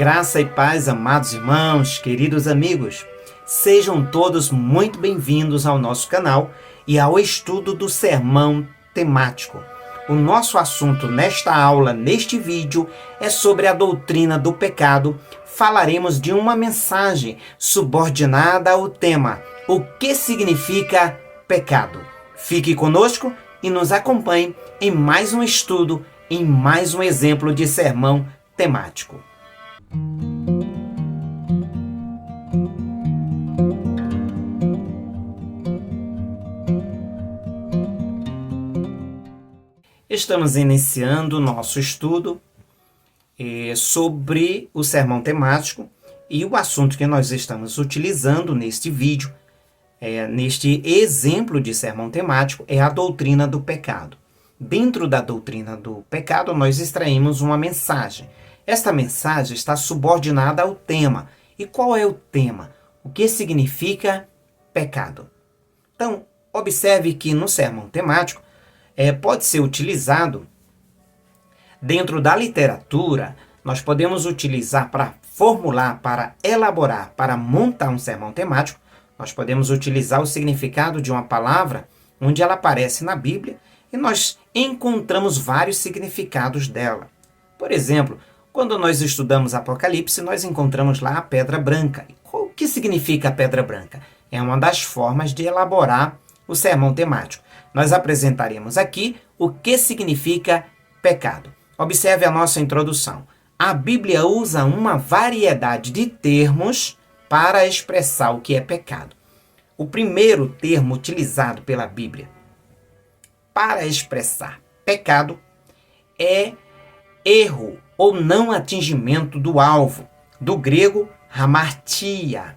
Graça e paz, amados irmãos, queridos amigos. Sejam todos muito bem-vindos ao nosso canal e ao estudo do sermão temático. O nosso assunto nesta aula, neste vídeo, é sobre a doutrina do pecado. Falaremos de uma mensagem subordinada ao tema: o que significa pecado? Fique conosco e nos acompanhe em mais um estudo, em mais um exemplo de sermão temático. Estamos iniciando o nosso estudo sobre o sermão temático e o assunto que nós estamos utilizando neste vídeo, neste exemplo de sermão temático, é a doutrina do pecado. Dentro da doutrina do pecado, nós extraímos uma mensagem. Esta mensagem está subordinada ao tema. E qual é o tema? O que significa pecado? Então, observe que no sermão temático, pode ser utilizado dentro da literatura. Nós podemos utilizar para formular, para elaborar, para montar um sermão temático. Nós podemos utilizar o significado de uma palavra onde ela aparece na Bíblia e nós encontramos vários significados dela. Por exemplo, quando nós estudamos Apocalipse, nós encontramos lá a pedra branca. O que significa a pedra branca? É uma das formas de elaborar o sermão temático. Nós apresentaremos aqui o que significa pecado. Observe a nossa introdução. A Bíblia usa uma variedade de termos para expressar o que é pecado. O primeiro termo utilizado pela Bíblia para expressar pecado é erro ou não atingimento do alvo, do grego hamartia.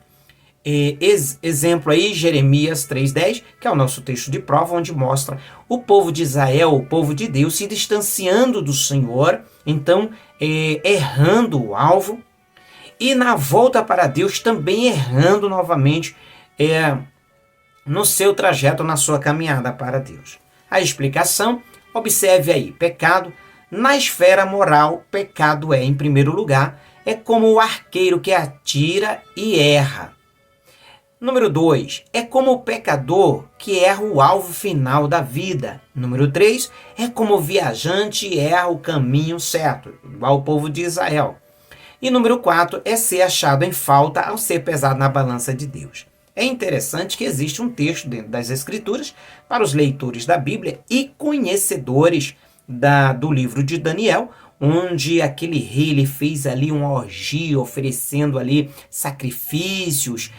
Exemplo aí, Jeremias 3,10, que é o nosso texto de prova, onde mostra o povo de Israel, o povo de Deus, se distanciando do Senhor, então errando o alvo, e na volta para Deus também errando novamente no seu trajeto, na sua caminhada para Deus. A explicação, observe aí, pecado, na esfera moral, pecado em primeiro lugar, é como o arqueiro que atira e erra. Número 2, é como o pecador que erra o alvo final da vida. Número 3, é como o viajante e erra o caminho certo, igual o povo de Israel. E número 4, é ser achado em falta ao ser pesado na balança de Deus. É interessante que existe um texto dentro das Escrituras para os leitores da Bíblia e conhecedores do livro de Daniel, onde aquele rei ele fez ali uma orgia, oferecendo ali sacrifícios,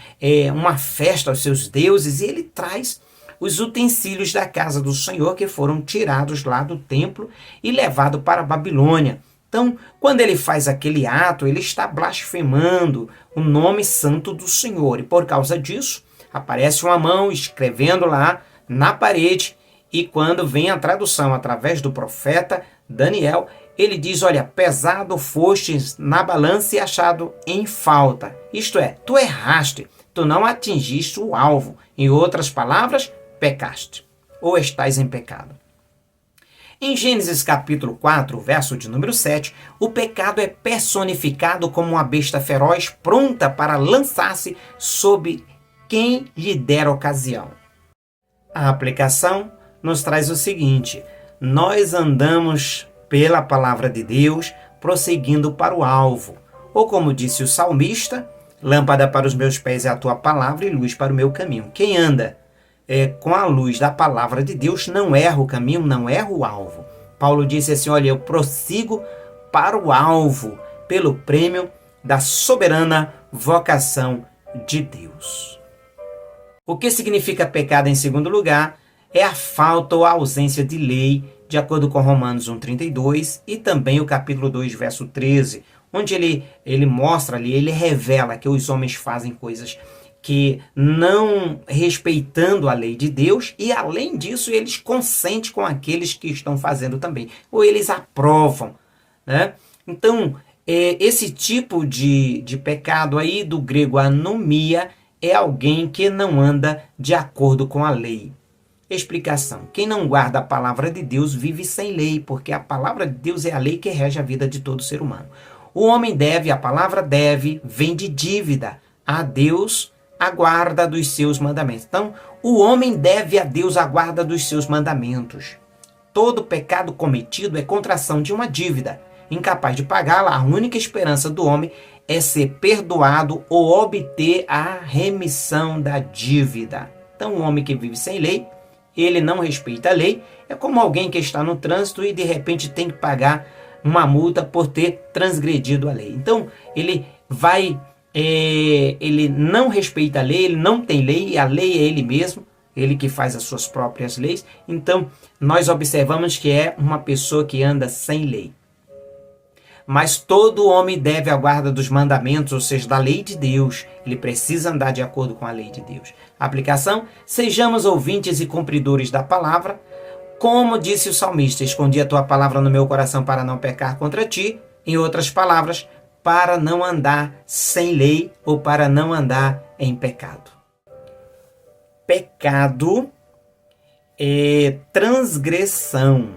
uma festa aos seus deuses, e ele traz os utensílios da casa do Senhor que foram tirados lá do templo e levados para a Babilônia. Então, quando ele faz aquele ato, ele está blasfemando o nome santo do Senhor, e por causa disso, aparece uma mão escrevendo lá na parede, e quando vem a tradução através do profeta Daniel, ele diz: olha, pesado fostes na balança e achado em falta. Isto é, tu erraste, tu não atingiste o alvo. Em outras palavras, pecaste, ou estás em pecado. Em Gênesis capítulo 4, verso de número 7, o pecado é personificado como uma besta feroz pronta para lançar-se sobre quem lhe der ocasião. A aplicação nos traz o seguinte: nós andamos pela palavra de Deus, prosseguindo para o alvo. Ou como disse o salmista: lâmpada para os meus pés é a tua palavra e luz para o meu caminho. Quem anda com a luz da palavra de Deus não erra o caminho, não erra o alvo. Paulo disse assim: olha, eu prossigo para o alvo, pelo prêmio da soberana vocação de Deus. O que significa pecado em segundo lugar? É a falta ou a ausência de lei, de acordo com Romanos 1,32 e também o capítulo 2, verso 13, onde ele mostra ali, ele revela que os homens fazem coisas que não respeitando a lei de Deus, e além disso eles consentem com aqueles que estão fazendo também, ou eles aprovam, né? Então, esse tipo de pecado aí, do grego anomia, é alguém que não anda de acordo com a lei. Explicação: quem não guarda a palavra de Deus vive sem lei, porque a palavra de Deus é a lei que rege a vida de todo ser humano. O homem deve, a palavra deve, vem de dívida a Deus, a guarda dos seus mandamentos. Então, o homem deve a Deus a guarda dos seus mandamentos. Todo pecado cometido é contração de uma dívida. Incapaz de pagá-la, a única esperança do homem é ser perdoado ou obter a remissão da dívida. Então, um homem que vive sem lei, ele não respeita a lei, é como alguém que está no trânsito e de repente tem que pagar uma multa por ter transgredido a lei. Então, ele não respeita a lei, ele não tem lei, e a lei é ele mesmo, ele que faz as suas próprias leis. Então, nós observamos que é uma pessoa que anda sem lei. Mas todo homem deve a guarda dos mandamentos, ou seja, da lei de Deus. Ele precisa andar de acordo com a lei de Deus. Aplicação: sejamos ouvintes e cumpridores da palavra. Como disse o salmista, escondi a tua palavra no meu coração para não pecar contra ti. Em outras palavras, para não andar sem lei ou para não andar em pecado. Pecado é transgressão,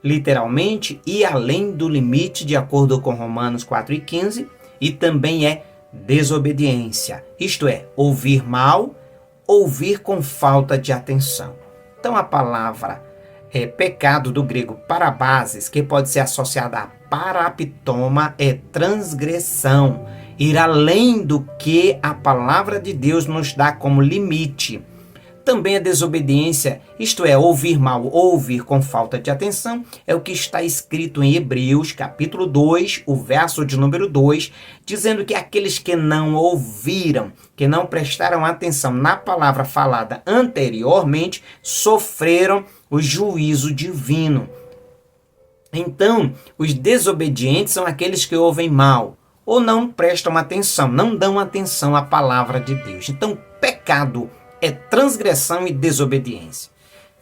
literalmente, e além do limite, de acordo com Romanos 4:15, e também é desobediência, isto é, ouvir mal, ouvir com falta de atenção. Então a palavra pecado, do grego parabases, que pode ser associada a paraptoma, é transgressão, ir além do que a palavra de Deus nos dá como limite. Também a desobediência, isto é, ouvir mal, ouvir com falta de atenção, é o que está escrito em Hebreus, capítulo 2, o verso de número 2, dizendo que aqueles que não ouviram, que não prestaram atenção na palavra falada anteriormente, sofreram o juízo divino. Então, os desobedientes são aqueles que ouvem mal, ou não prestam atenção, não dão atenção à palavra de Deus. Então, pecado é transgressão e desobediência.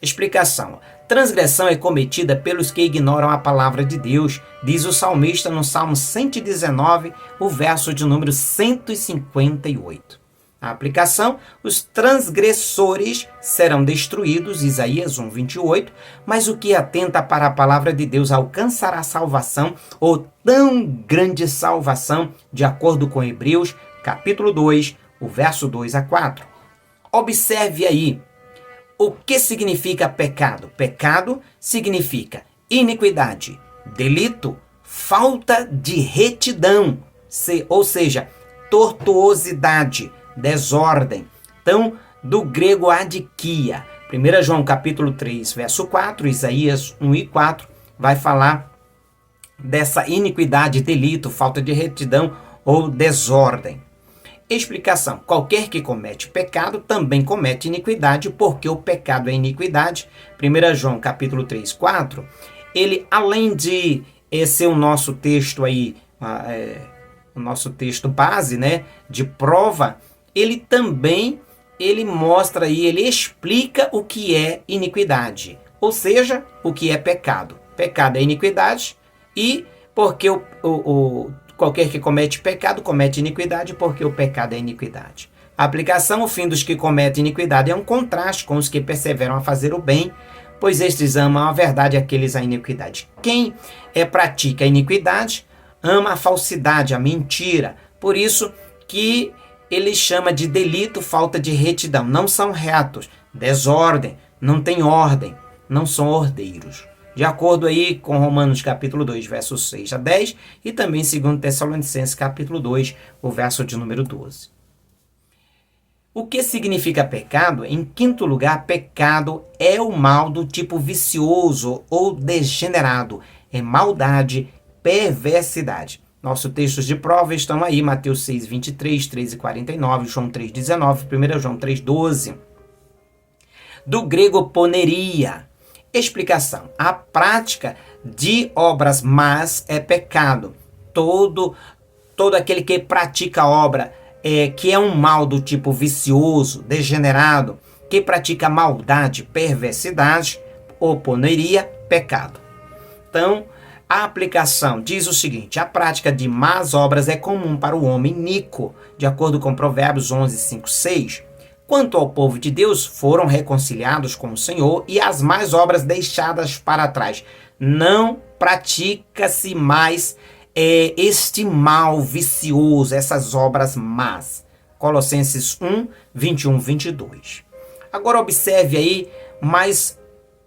Explicação: transgressão é cometida pelos que ignoram a palavra de Deus, diz o salmista no Salmo 119, o verso de número 158. A aplicação: os transgressores serão destruídos, Isaías 1:28, mas o que atenta para a palavra de Deus alcançará salvação, ou tão grande salvação, de acordo com Hebreus, capítulo 2, o verso 2-4. Observe aí o que significa pecado. Pecado significa iniquidade, delito, falta de retidão, ou seja, tortuosidade, desordem. Então, do grego adikia. 1 João capítulo 3, verso 4, Isaías 1:4, vai falar dessa iniquidade, delito, falta de retidão ou desordem. Explicação: qualquer que comete pecado também comete iniquidade, porque o pecado é iniquidade. 1 João capítulo 3, 4, ele, além de ser o nosso texto aí, o nosso texto base, né, de prova, ele também mostra aí, ele explica o que é iniquidade, ou seja, o que é pecado. Pecado é iniquidade, e porque qualquer que comete pecado comete iniquidade, porque o pecado é iniquidade. A aplicação: o fim dos que cometem iniquidade é um contraste com os que perseveram a fazer o bem, pois estes amam a verdade e aqueles a iniquidade. Quem pratica a iniquidade ama a falsidade, a mentira. Por isso que ele chama de delito, falta de retidão. Não são retos, desordem, não tem ordem, não são ordeiros. De acordo aí com Romanos capítulo 2, versos 6-10, e também 2 Tessalonicenses capítulo 2, o verso de número 12. O que significa pecado? Em quinto lugar, pecado é o mal do tipo vicioso ou degenerado. É maldade, perversidade. Nossos textos de prova estão aí, Mateus 6, 23, 13:49, João 3, 19, 1 João 3, 12. Do grego poneria. Explicação: a prática de obras más é pecado. Todo aquele que pratica obra que é um mal do tipo vicioso, degenerado, que pratica maldade, perversidade, oponeria, pecado. Então, a aplicação diz o seguinte: a prática de más obras é comum para o homem iníquo, de acordo com Provérbios 11, 5, 6. Quanto ao povo de Deus, foram reconciliados com o Senhor e as más obras deixadas para trás. Não pratica-se mais este mal vicioso, essas obras más. Colossenses 1, 21, 22. Agora observe aí, mas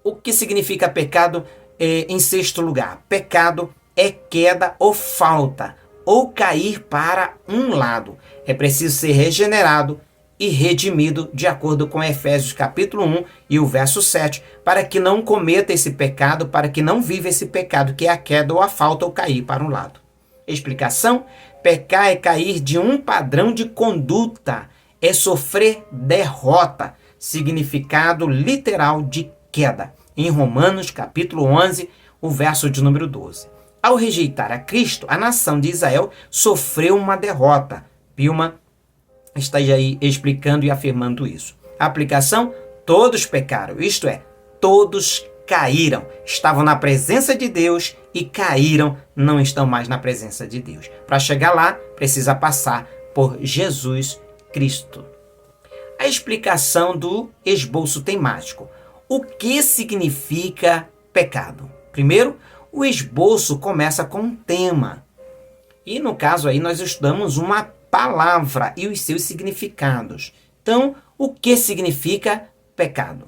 o que significa pecado em sexto lugar? Pecado é queda ou falta, ou cair para um lado. É preciso ser regenerado e redimido, de acordo com Efésios capítulo 1 e o verso 7, para que não cometa esse pecado, para que não viva esse pecado, que é a queda ou a falta ou cair para um lado. Explicação: pecar é cair de um padrão de conduta, é sofrer derrota, significado literal de queda. Em Romanos capítulo 11, o verso de número 12. Ao rejeitar a Cristo, a nação de Israel sofreu uma derrota. Pilma está aí explicando e afirmando isso. A aplicação: todos pecaram, isto é, todos caíram. Estavam na presença de Deus e caíram, não estão mais na presença de Deus. Para chegar lá, precisa passar por Jesus Cristo. A explicação do esboço temático. O que significa pecado? Primeiro, o esboço começa com um tema. E no caso aí nós estudamos uma palavra e os seus significados. Então, o que significa pecado?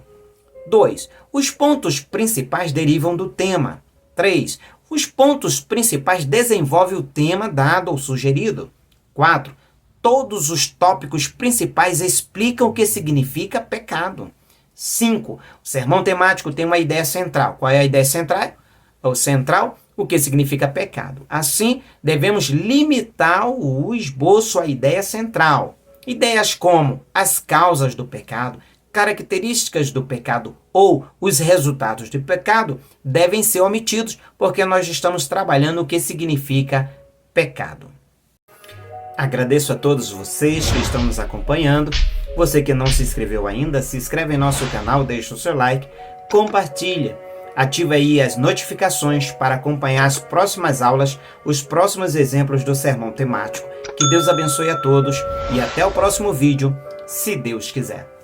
2. Os pontos principais derivam do tema. 3. Os pontos principais desenvolvem o tema dado ou sugerido. 4. Todos os tópicos principais explicam o que significa pecado. 5. O sermão temático tem uma ideia central. Qual é a ideia central? O que significa pecado. Assim, devemos limitar o esboço à ideia central. Ideias como as causas do pecado, características do pecado ou os resultados do pecado devem ser omitidos, porque nós estamos trabalhando o que significa pecado. Agradeço a todos vocês que estão nos acompanhando. Você que não se inscreveu ainda, se inscreve em nosso canal, deixa o seu like, compartilha. Ative aí as notificações para acompanhar as próximas aulas, os próximos exemplos do sermão temático. Que Deus abençoe a todos e até o próximo vídeo, se Deus quiser.